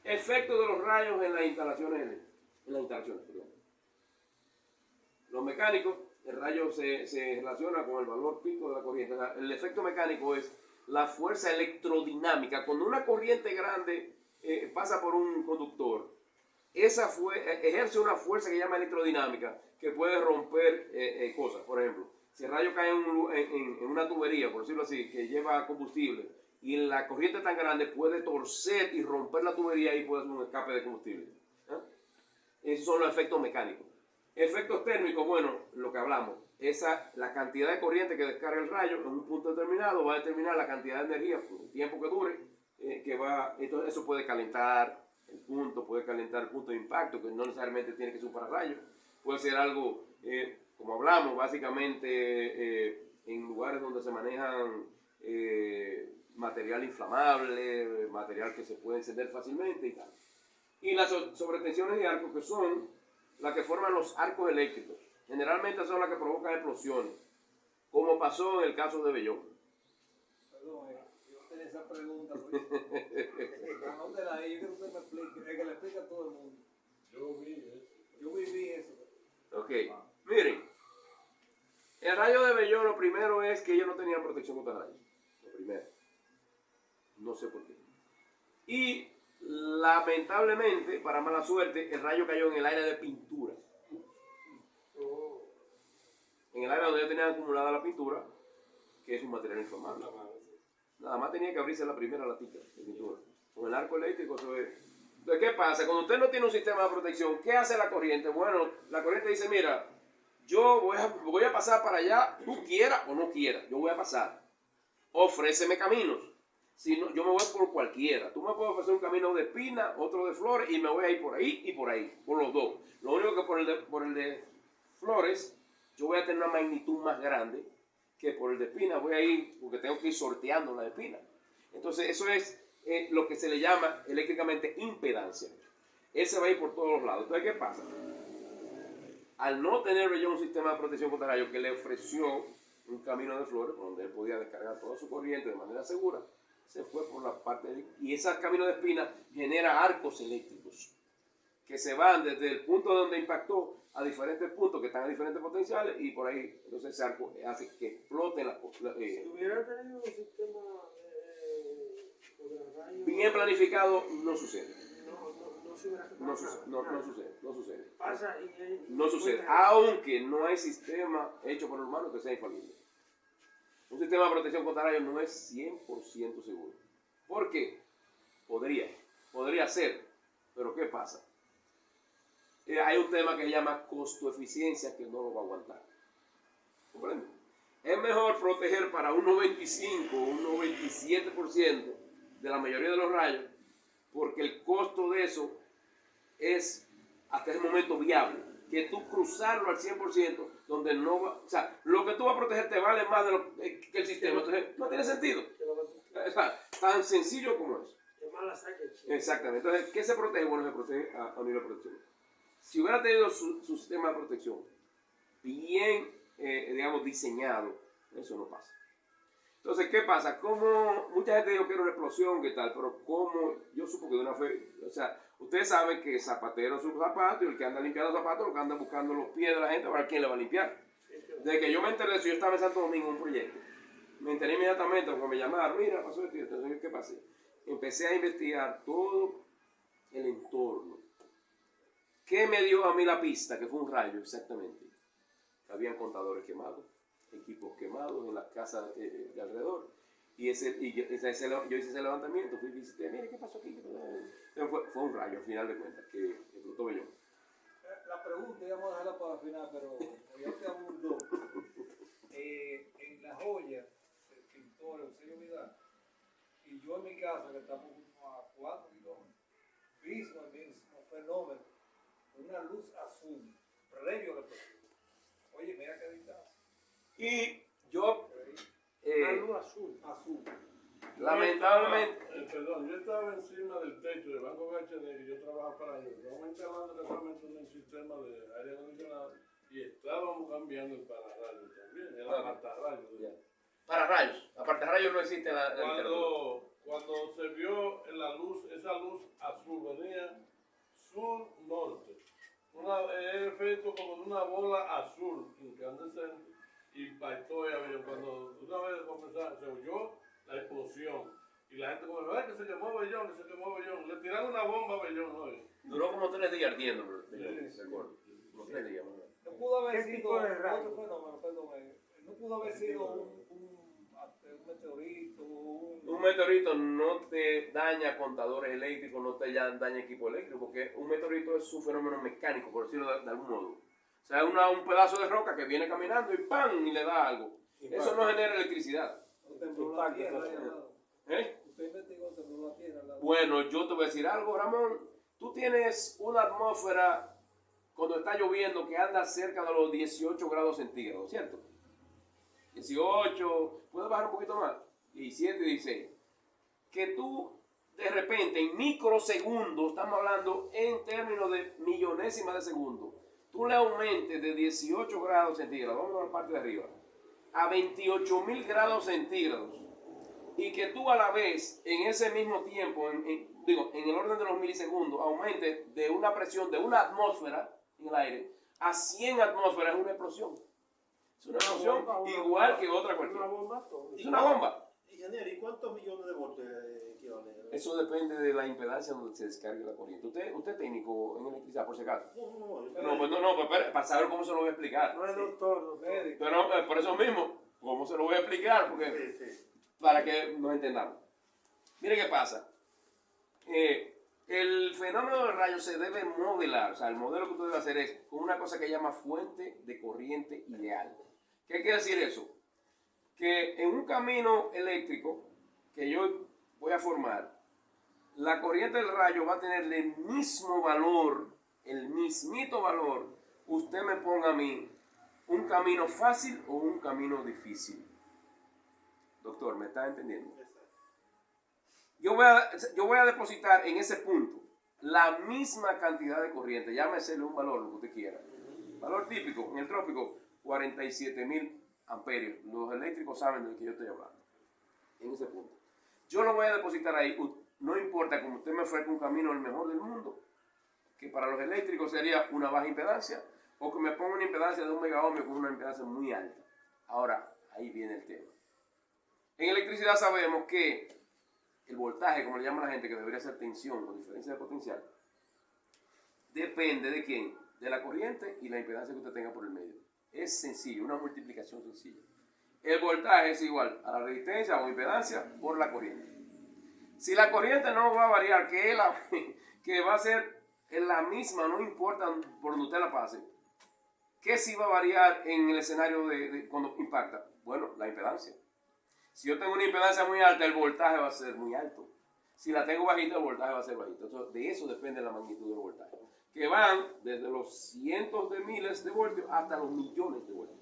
Efecto de los rayos en las instalaciones, perdón. Los mecánicos, el rayo se relaciona con el valor pico de la corriente. O sea, el efecto mecánico es la fuerza electrodinámica. Cuando una corriente grande pasa por un conductor, esa ejerce una fuerza que se llama electrodinámica, que puede romper cosas. Por ejemplo, si el rayo cae en una tubería, por decirlo así, que lleva combustible, y la corriente tan grande puede torcer y romper la tubería y puede hacer un escape de combustible. Esos son los efectos mecánicos. Efectos térmicos, bueno, lo que hablamos, la cantidad de corriente que descarga el rayo en un punto determinado va a determinar la cantidad de energía por el tiempo que dure, entonces eso puede calentar el punto, puede calentar el punto de impacto, que no necesariamente tiene que ser un pararrayos, puede ser algo, como hablamos, básicamente en lugares donde se manejan material inflamable, material que se puede encender fácilmente y tal. Y las sobretensiones de arcos, que son las que forman los arcos eléctricos, generalmente son las que provocan explosiones, como pasó en el caso de Bellón. Perdón, yo tenía esa pregunta, anótela ahí, yo quiero que usted me explique, que le explique a todo el mundo. Yo viví eso. Ok, miren, el rayo de Bellón, lo primero es que ellos no tenían protección contra rayos, lo primero, no sé por qué. Y lamentablemente, para mala suerte, el rayo cayó en el área de pintura. En el área donde yo tenía acumulada la pintura, que es un material inflamable. Nada más tenía que abrirse la primera latica de pintura. Con el arco eléctrico, eso es. Entonces, ¿qué pasa? Cuando usted no tiene un sistema de protección, ¿qué hace la corriente? Bueno, la corriente dice, mira, yo voy a pasar para allá, tú quieras o no quieras, yo voy a pasar. Ofréceme caminos. Si no, yo me voy por cualquiera. Tú me puedes ofrecer un camino de espina, otro de flores, y me voy a ir por ahí y por ahí, por los dos. Lo único que por el de flores, yo voy a tener una magnitud más grande que por el de espina. Voy a ir, porque tengo que ir sorteando la espina. Entonces, eso es lo que se le llama eléctricamente impedancia. Él se va a ir por todos los lados. Entonces, ¿qué pasa? Al no tener yo un sistema de protección contra rayos que le ofreció un camino de flores, por donde él podía descargar toda su corriente de manera segura, se fue por la parte de... Y ese camino de espina genera arcos eléctricos que se van desde el punto donde impactó a diferentes puntos que están a diferentes potenciales y por ahí, entonces ese arco hace que exploten las cosas. Si hubiera tenido un sistema de rayos, Bien planificado no sucede. no se hubiera No sucede. Pasa No sucede. Aunque no hay sistema hecho por el humano que sea infalible. Un sistema de protección contra rayos no es 100% seguro. ¿Por qué? Podría ser. Pero ¿qué pasa? Hay un tema que se llama costo-eficiencia que no lo va a aguantar. ¿Comprende? Es mejor proteger para un 95 o un 97% de la mayoría de los rayos, porque el costo de eso es hasta ese momento viable. Que tú cruzarlo al 100%, donde no va, o sea, lo que tú vas a proteger te vale más de lo que el sistema. Entonces, no tiene sentido. O sea, tan sencillo como eso. Exactamente. Entonces, ¿qué se protege? Bueno, se protege a nivel de protección. Si hubiera tenido su sistema de protección bien, digamos, diseñado, eso no pasa. Entonces, ¿qué pasa? Como mucha gente dijo que era una explosión, ¿qué tal? Pero como yo supo que de una fe, o sea, ustedes saben que zapatero su zapato y el que anda limpiando zapatos, lo que anda buscando los pies de la gente, para quién le va a limpiar. Desde que yo me enteré de eso, yo estaba en Santo Domingo en un proyecto. Me enteré inmediatamente cuando me llamaron, mira, pasó esto. Entonces, ¿qué pasó? Empecé a investigar todo el entorno. ¿Qué me dio a mí la pista? Que fue un rayo, exactamente. Habían contadores quemados, equipos quemados en las casas de alrededor. Yo hice ese levantamiento, fui y visité, mire, ¿qué pasó aquí? Fue un rayo, al final de cuentas, que explotó Bellón. La pregunta, íbamos a dejarla para el final, pero ya te abundó. En La Joya, el pintor Eusebio Vidal, y yo en mi casa, que estamos a 4 kilómetros, vimos el mismo fenómeno, una luz azul, previo a la explosión. Oye, mira qué distancia. Y yo, una luz azul. lamentablemente, Perdón, yo estaba encima del techo del Banco Gachenegui y yo trabajaba para ellos. Estábamos instalando casualmente un sistema de aire acondicionado y estábamos cambiando el pararrayos también, el apartarrayos. para rayos, aparte de rayos no existe la literatura. Cuando se vio en la luz, esa luz azul venía sur-norte. El efecto como de una bola azul incandescente y impactó el avión. Cuando una vez se oyó la explosión y la gente como, ¡ay, que se quemó Bellón, que se quemó Bellón! Le tiraron una bomba a Bellón, ¿no? Duró como 3 días ardiendo, Bellón, Sí. recuerdo. Como 3 días, ¿no? No pudo haber ¿Qué sido tipo de rayo? otro fenómeno, perdón, no pudo haber sido un meteorito, Un meteorito no te daña contadores eléctricos, no te daña equipo eléctrico, porque un meteorito es un fenómeno mecánico, por decirlo de algún modo. O sea, un pedazo de roca que viene caminando y ¡pam! Y le da algo. Eso no genera electricidad. tembló la tierra ahí al lado. ¿Eh? Usted investigó, tembló la tierra al lado. Bueno, yo te voy a decir algo, Ramón. Tú tienes una atmósfera cuando está lloviendo que anda cerca de los 18 grados centígrados, ¿cierto? 18, puede bajar un poquito más, 17, 16. Que tú, de repente, en microsegundos, estamos hablando en términos de millonésimas de segundo, tú le aumentes de 18 grados centígrados, vamos a la parte de arriba, a 28.000 grados centígrados, y que tú a la vez, en ese mismo tiempo, en el orden de los milisegundos, aumentes de una presión de una atmósfera en el aire a 100 atmósferas, es una explosión. Es una explosión igual que otra cualquiera. Una bomba, todo. Es una bomba. Ingeniero, ¿y cuántos millones de voltios equivalen? Eso depende de la impedancia donde se descargue la corriente. Usted es técnico en electricidad, por si acaso. Pues, para saber cómo se lo voy a explicar. No es doctor. Pero por eso mismo, ¿cómo se lo voy a explicar? Porque, para que nos entendamos. Mire qué pasa. El fenómeno del rayo se debe modelar, o sea, el modelo que usted debe hacer es con una cosa que llama fuente de corriente ideal. ¿Qué quiere decir eso? Que en un camino eléctrico que yo voy a formar, la corriente del rayo va a tener el mismo valor, el mismito valor, usted me ponga a mí un camino fácil o un camino difícil. Doctor, ¿me está entendiendo? Yo voy a depositar en ese punto la misma cantidad de corriente, llámesele un valor, lo que usted quiera. Valor típico, en el trópico, 47.000 amperios. Los eléctricos saben de lo que yo estoy hablando. En ese punto. Yo lo voy a depositar ahí, no importa como usted me ofrezca un camino el mejor del mundo, que para los eléctricos sería una baja impedancia, o que me ponga una impedancia de 1 megaohmio con una impedancia muy alta. Ahora, ahí viene el tema. En electricidad sabemos que el voltaje, como le llama la gente, que debería ser tensión con diferencia de potencial, depende de quién, de la corriente y la impedancia que usted tenga por el medio. Es sencillo, una multiplicación sencilla. El voltaje es igual a la resistencia o impedancia por la corriente. Si la corriente no va a variar, que va a ser la misma, no importa por donde usted la pase, ¿qué sí va a variar en el escenario de cuando impacta? Bueno, la impedancia. Si yo tengo una impedancia muy alta, el voltaje va a ser muy alto. Si la tengo bajita, el voltaje va a ser bajito. Entonces, de eso depende la magnitud del voltaje. Que van desde los cientos de miles de voltios hasta los millones de voltios.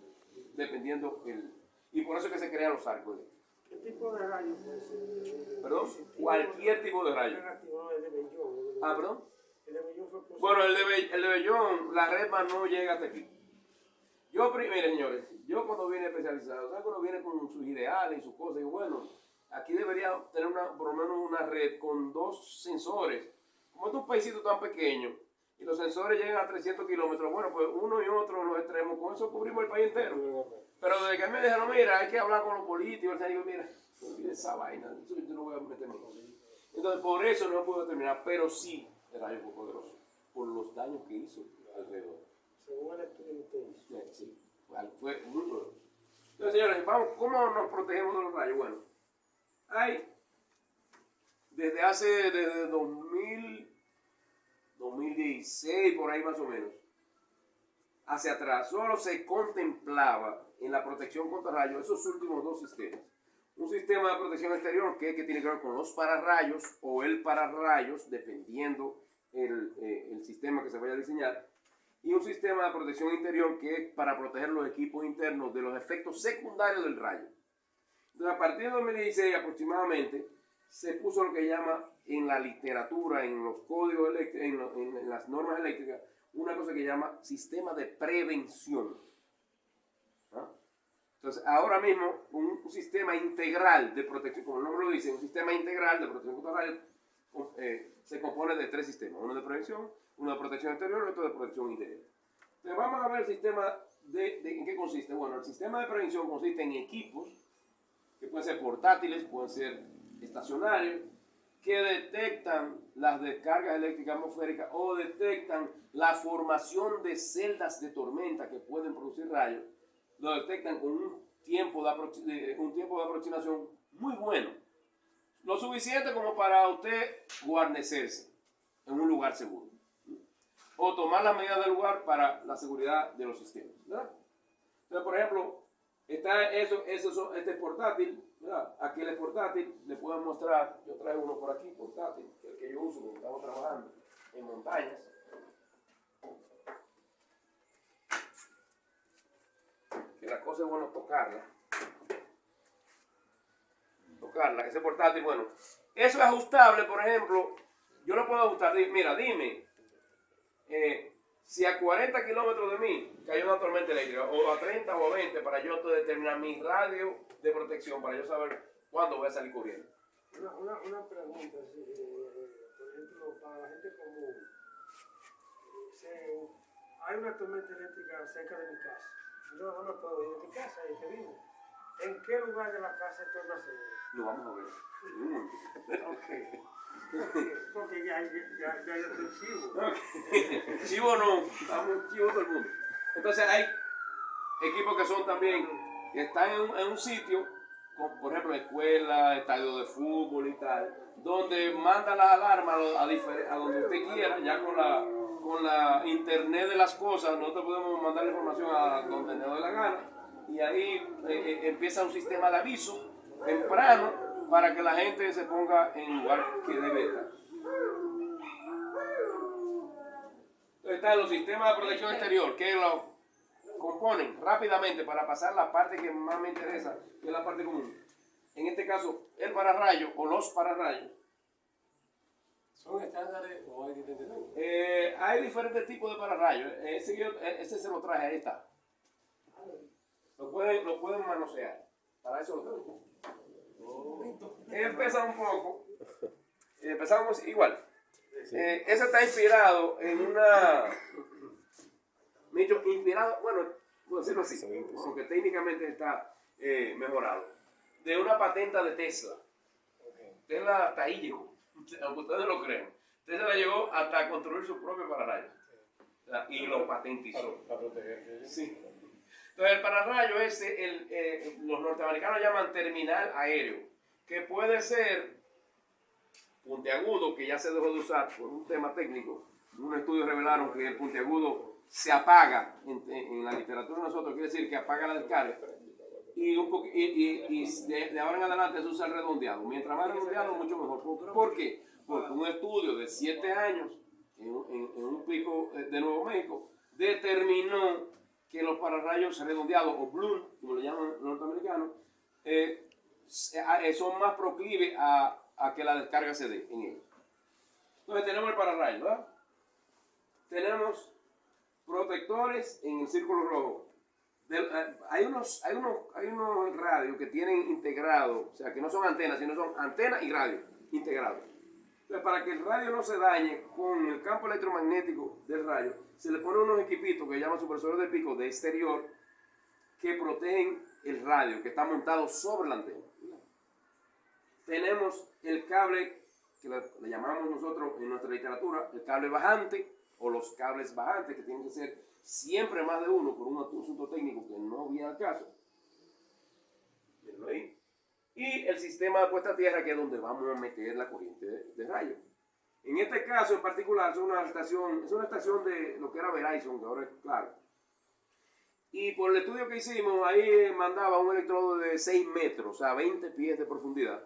Dependiendo el... Y por eso es que se crean los arcos eléctricos. ¿Qué tipo de rayo puede ser? ¿Perdón? Cualquier tipo de rayo. Negativo, el de Bellón. ¿Perdón? El de Bellón fue positivo. Bueno, el de Bellón, la redma no llega hasta aquí. Mire, señores, yo cuando vine especializado, ¿sabes? Cuando viene con sus ideales y sus cosas, digo, bueno, aquí debería tener por lo menos una red con 2 sensores. Como es un paísito tan pequeño y los sensores llegan a 300 kilómetros, bueno, pues uno y otro en los extremos, con eso cubrimos el país entero. Pero desde que me dijeron, mira, hay que hablar con los políticos, digo, mira, olvide esa vaina, yo no voy a meterme con eso. Entonces, por eso no puedo determinar, pero sí, el rayo fue poderoso, por los daños que hizo alrededor. Según el estudio que usted hizo. Sí, fue muy poderoso. Entonces, señores, vamos, ¿cómo nos protegemos de los rayos? Bueno, hay, desde 2016, por ahí más o menos, hacia atrás, solo se contemplaba en la protección contra rayos esos últimos 2 sistemas. Un sistema de protección exterior que tiene que ver con los pararrayos o el pararrayos, dependiendo el sistema que se vaya a diseñar, y un sistema de protección interior que es para proteger los equipos internos de los efectos secundarios del rayo. Entonces, a partir de 2016 aproximadamente, se puso lo que llama en la literatura, en los códigos eléctricos, en las normas eléctricas, una cosa que llama sistema de prevención. ¿Ah? Entonces, ahora mismo, un sistema integral de protección, como el nombre lo dice, un sistema integral de protección contra rayos, se compone de 3 sistemas, uno de prevención, uno de protección exterior y otro de protección interior. Entonces, vamos a ver el sistema ¿en qué consiste? Bueno, el sistema de prevención consiste en equipos que pueden ser portátiles, pueden ser estacionarios, que detectan las descargas eléctricas atmosféricas o detectan la formación de celdas de tormenta que pueden producir rayos. Lo detectan con un tiempo de aproximación muy bueno. Lo suficiente como para usted guarnecerse en un lugar seguro. O tomar las medidas del lugar para la seguridad de los sistemas, ¿verdad? Entonces, por ejemplo, este es portátil, ¿verdad? Aquí el portátil, le puedo mostrar, yo traje uno por aquí, portátil, que es el que yo uso cuando estamos trabajando en montañas. Que la cosa es bueno tocarla. Ese portátil, bueno, eso es ajustable, por ejemplo, yo lo puedo ajustar, mira, dime, si a 40 kilómetros de mí cayó una tormenta eléctrica, o a 30 o a 20, para yo determinar mi radio de protección, para yo saber cuándo voy a salir corriendo. Una pregunta, por ejemplo, para la gente común, hay una tormenta eléctrica cerca de mi casa, yo no me puedo ir de mi casa y que vivo. ¿En qué lugar de la casa esto almacén? Lo vamos a ver. en un momento. Porque ya yo soy chivo. Chivo no, estamos chivos todo el mundo. Entonces hay equipos que son también, que están en un sitio, como por ejemplo escuela, estadio de fútbol y tal, donde manda la alarma a donde usted quiera, ya con la internet de las cosas, nosotros podemos mandar la información a donde nos dé la gana, y ahí empieza un sistema de aviso temprano para que la gente se ponga en el lugar que debe estar. Entonces están los sistemas de protección exterior, que lo componen rápidamente para pasar la parte que más me interesa, que es la parte común. En este caso, el pararrayo o los pararrayos. ¿Son estándares o hay diferentes tipos? Hay diferentes tipos de pararrayos. Ese se lo traje, ahí está. Lo pueden manosear. Para eso lo tengo. Empezamos un poco. Empezamos igual. Ese está inspirado en una... inspirado, bueno, puedo decirlo así, porque técnicamente está mejorado. De una patenta de Tesla. Tesla hasta ahí llegó, aunque ustedes no lo crean. Tesla llegó hasta construir su propio pararrayo. Y lo patentizó. Para protegerse. Sí. Entonces el pararrayo los norteamericanos llaman terminal aéreo, que puede ser puntiagudo, que ya se dejó de usar por un tema técnico. Unos estudios revelaron que el puntiagudo se apaga en la literatura de nosotros, quiere decir que apaga la descarga. Y de ahora en adelante se usa el redondeado. Mientras más redondeado, mucho mejor. ¿Por qué? Porque un estudio de 7 años en un pico de Nuevo México determinó que los pararrayos redondeados, o bloom, como le llaman los norteamericanos, son más proclives a que la descarga se dé en ellos. Entonces tenemos el pararrayo, ¿verdad? Tenemos protectores en el círculo rojo. Hay unos radios que tienen integrado, o sea, que no son antenas, sino son antenas y radio integrados. Entonces, para que el radio no se dañe con el campo electromagnético del radio, se le ponen unos equipitos que llaman supresores de pico de exterior que protegen el radio, que está montado sobre la antena. Tenemos el cable, que le llamamos nosotros en nuestra literatura, el cable bajante, o los cables bajantes, que tienen que ser siempre más de uno por un asunto técnico que no viene al caso. Mírenlo ahí. Y el sistema de puesta a tierra, que es donde vamos a meter la corriente de rayos. En este caso en particular es una estación de lo que era Verizon, que ahora es Claro. Y por el estudio que hicimos, ahí mandaba un electrodo de 6 metros, o sea, 20 pies de profundidad.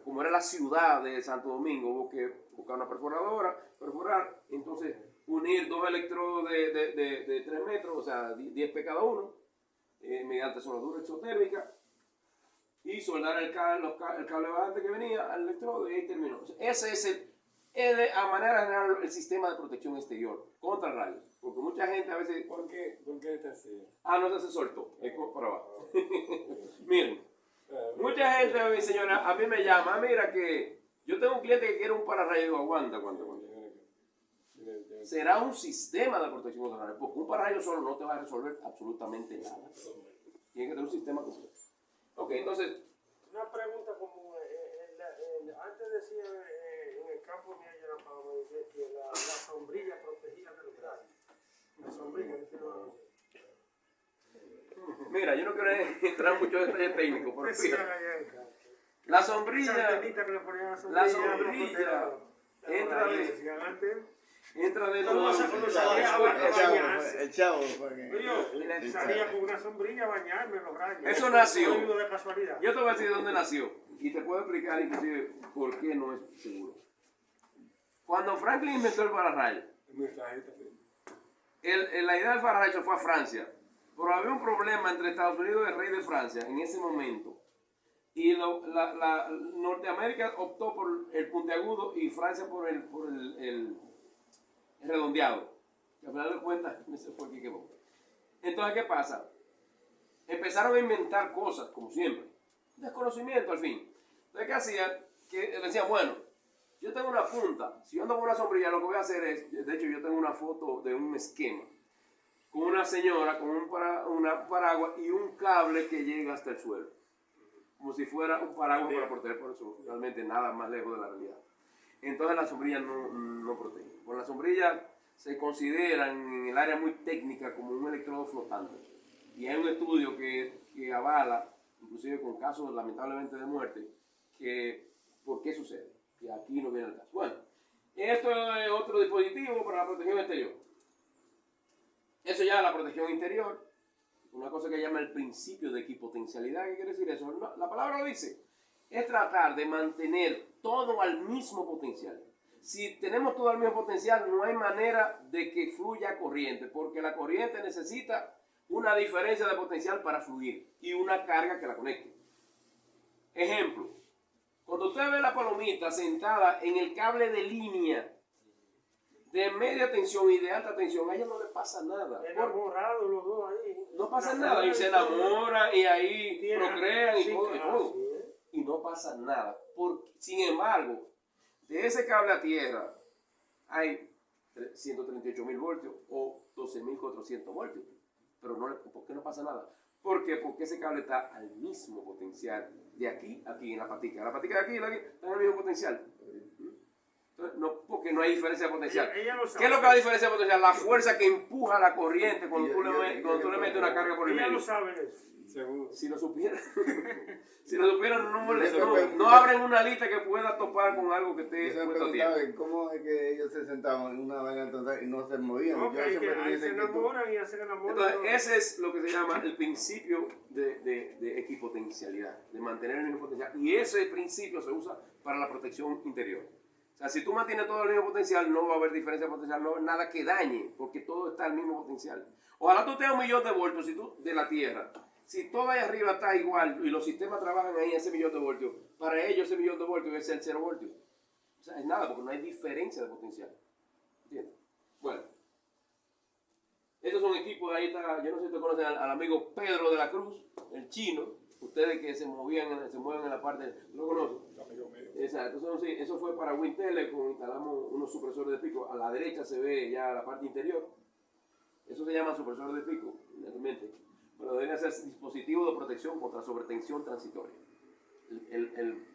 Como era la ciudad de Santo Domingo, hubo que buscar una perforadora, perforar, entonces unir 2 electrodos de 3 metros, o sea, 10 pies cada uno, mediante soldadura exotérmica, y soldar el cable bajante que venía al electrodo, y ahí terminó. O sea, ese es a manera general el sistema de protección exterior contra rayos. Porque mucha gente a veces... ¿Por qué está así? No se soltó, es por abajo. Miren, mucha gente, mi señora, a mí me llama, mira que yo tengo un cliente que quiere un pararrayos, digo, aguanta. Será un sistema de protección contra rayos, porque un pararrayos solo no te va a resolver absolutamente nada. Tiene que tener un sistema completo. Ok, entonces... Una pregunta como, antes decía en el campo mío, que la sombrilla protegía de los rayos. La sombrilla, Mira, yo no quiero entrar mucho en detalle técnico, pero la sombrilla entra de los... El chavo. Salía con una sombrilla a bañarme los rayos. Eso nació. De casualidad. Yo te voy a decir de dónde nació y te puedo explicar inclusive por qué no es seguro. Cuando Franklin inventó el pararrayo, la idea del pararrayo fue a Francia, pero había un problema entre Estados Unidos y el rey de Francia en ese momento. Y Norteamérica optó por el puntiagudo y Francia por el redondeado. Que al final de cuentas, ese fue el que quedó. Entonces, ¿qué pasa? Empezaron a inventar cosas, como siempre. Desconocimiento al fin. Entonces, ¿qué hacían? Que decían, bueno, yo tengo una punta. Si yo ando con una sombrilla, lo que voy a hacer es, de hecho, yo tengo una foto de un esquema con una señora, con una paraguas y un cable que llega hasta el suelo. Como si fuera un paraguas para proteger, por eso realmente nada más lejos de la realidad. Entonces las sombrillas no protegen. Con las sombrillas se consideran en el área muy técnica como un electrodo flotante. Y hay un estudio que avala, inclusive con casos lamentablemente de muerte, que por qué sucede. Que aquí no viene el caso. Bueno, esto es otro dispositivo para la protección exterior. Eso ya es la protección interior. Una cosa que llama el principio de equipotencialidad. ¿Qué quiere decir eso? No, la palabra lo dice. Es tratar de mantener todo al mismo potencial. Si tenemos todo al mismo potencial, no hay manera de que fluya corriente, porque la corriente necesita una diferencia de potencial para fluir y una carga que la conecte. Ejemplo, cuando usted ve la palomita sentada en el cable de línea de media tensión y de alta tensión, a ella no le pasa nada. Enamorados los dos ahí. No pasa nada, y se enamoran y ahí procrean y Sí, todo. claro, Y no pasa nada. Sin embargo, de ese cable a tierra hay 138.000 voltios o 12.400 voltios. Pero ¿por qué no pasa nada? ¿Por qué? Porque ese cable está al mismo potencial de aquí a aquí en la patica. La patica de aquí y la de aquí están al mismo potencial. Entonces, porque no hay diferencia de potencial. Ella lo sabe. ¿Qué es lo que da diferencia de potencial? La fuerza que empuja la corriente cuando tú le metes una carga por el Ella medio. lo sabe eso. Seguro. Si lo supieran, no abren una lista que pueda topar con algo que esté Yo se puesto a tiempo. preguntaba cómo es que ellos se sentaban en una vaina total y no se movían. No, que Yo ahí siempre ahí se dije que tú- enamoran y ya se enamoran. Entonces, ese es lo que se llama el principio de equipotencialidad, de mantener el mismo potencial. Y ese principio se usa para la protección interior. O sea, si tú mantienes todo el mismo potencial, no va a haber diferencia de potencial, no va a haber nada que dañe, porque todo está al mismo potencial. Ojalá tú tengas 1.000.000 de voltios de la Tierra. Si todo ahí arriba está igual y los sistemas trabajan ahí en ese 1.000.000 de voltios, para ellos ese 1.000.000 de voltios es el 0 voltios. O sea, es nada, porque no hay diferencia de potencial. ¿Entiendes? Bueno. Estos son equipos, ahí está, yo no sé si ustedes conocen al amigo Pedro de la Cruz, el chino, ustedes que se mueven en la parte, ¿lo conocen? Exacto, eso fue para Wintelecom, instalamos unos supresores de pico, a la derecha se ve ya la parte interior, eso se llama supresores de pico, realmente, pero deben ser dispositivos de protección contra sobretensión transitoria. El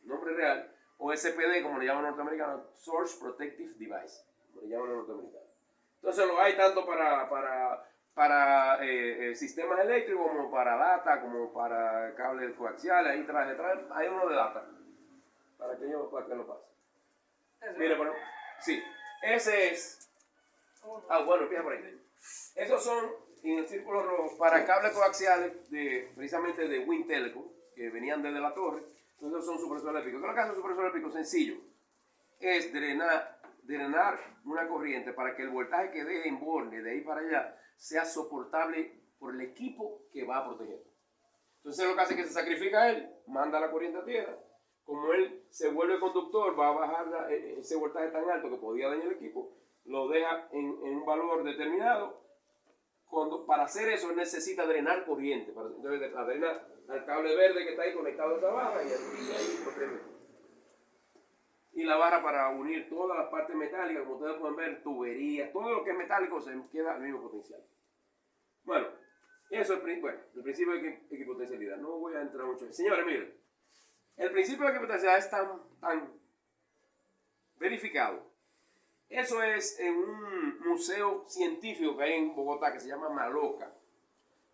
nombre real, o SPD, como le llaman los norteamericanos, Source Protective Device, como le llaman los norteamericanos. Entonces lo hay tanto para sistemas eléctricos como para data, como para cables coaxiales. Ahí trae, hay uno de data para que lo pase. Mire, bueno, sí, ese es. Bueno, empieza por ahí. Esos son en el círculo rojo para cables coaxiales precisamente de Wintelecom, que venían desde la torre. Entonces esos son supresores de pico. ¿Qué es lo que hace un supresor de pico? Sencillo. Es drenar una corriente para que el voltaje que deje en borde de ahí para allá sea soportable por el equipo que va a proteger. Entonces lo que hace es que se sacrifica él, manda la corriente a tierra. Como él se vuelve conductor, va a bajar ese voltaje tan alto que podía dañar el equipo, lo deja en un valor determinado. Para hacer eso necesita drenar corriente. Entonces la drena al cable verde que está ahí conectado a esa barra y ahí protege. Y la barra para unir todas las partes metálicas, como ustedes pueden ver, tuberías, todo lo que es metálico se queda al mismo potencial. Bueno, eso es el principio de equipotencialidad. No voy a entrar mucho. Señores, miren, el principio de equipotencialidad es tan verificado. Eso es en un museo científico que hay en Bogotá que se llama Maloca.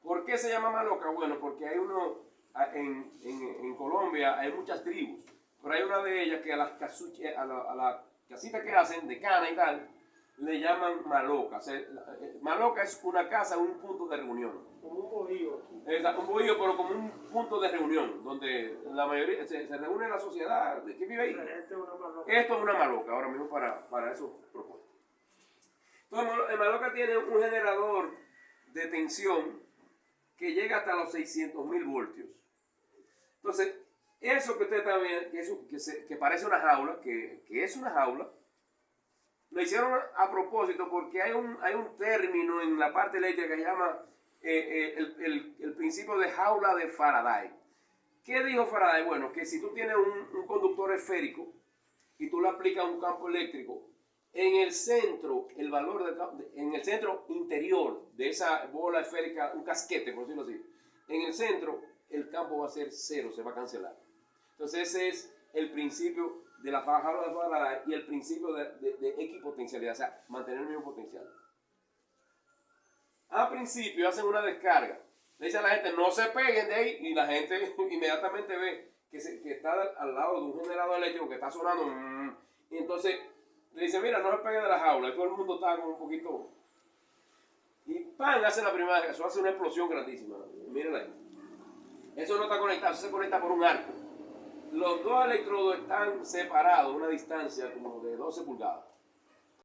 ¿Por qué se llama Maloca? Bueno, porque hay en Colombia hay muchas tribus. Pero hay una de ellas que a la casita que hacen de cana y tal, le llaman maloca. O sea, maloca es una casa, un punto de reunión. Como un bohío. Un bohío, pero como un punto de reunión, donde la mayoría se reúne la sociedad que vive ahí. Esto es una maloca, ahora mismo para esos propósitos. Entonces, el maloca tiene un generador de tensión que llega hasta los 600.000 voltios. Entonces, eso que usted está viendo, que parece una jaula, que es una jaula, lo hicieron a propósito porque hay un término en la parte eléctrica que se llama el principio de jaula de Faraday. ¿Qué dijo Faraday? Bueno, que si tú tienes un conductor esférico y tú le aplicas un campo eléctrico En el centro, el valor en el centro interior de esa bola esférica, un casquete, por decirlo así, en el centro el campo va a ser cero, se va a cancelar. Entonces ese es el principio de la jaula de Faraday y el principio de equipotencialidad, o sea, mantener el mismo potencial. A principio hacen una descarga, le dicen a la gente no se peguen de ahí y la gente inmediatamente ve que está al lado de un generador eléctrico que está sonando y entonces le dicen mira no se peguen de la jaula y todo el mundo está como un poquito y ¡pam! Hacen la primera descarga, eso hace una explosión grandísima, miren ahí. Eso no está conectado, eso se conecta por un arco. Los dos electrodos están separados a una distancia como de 12 pulgadas.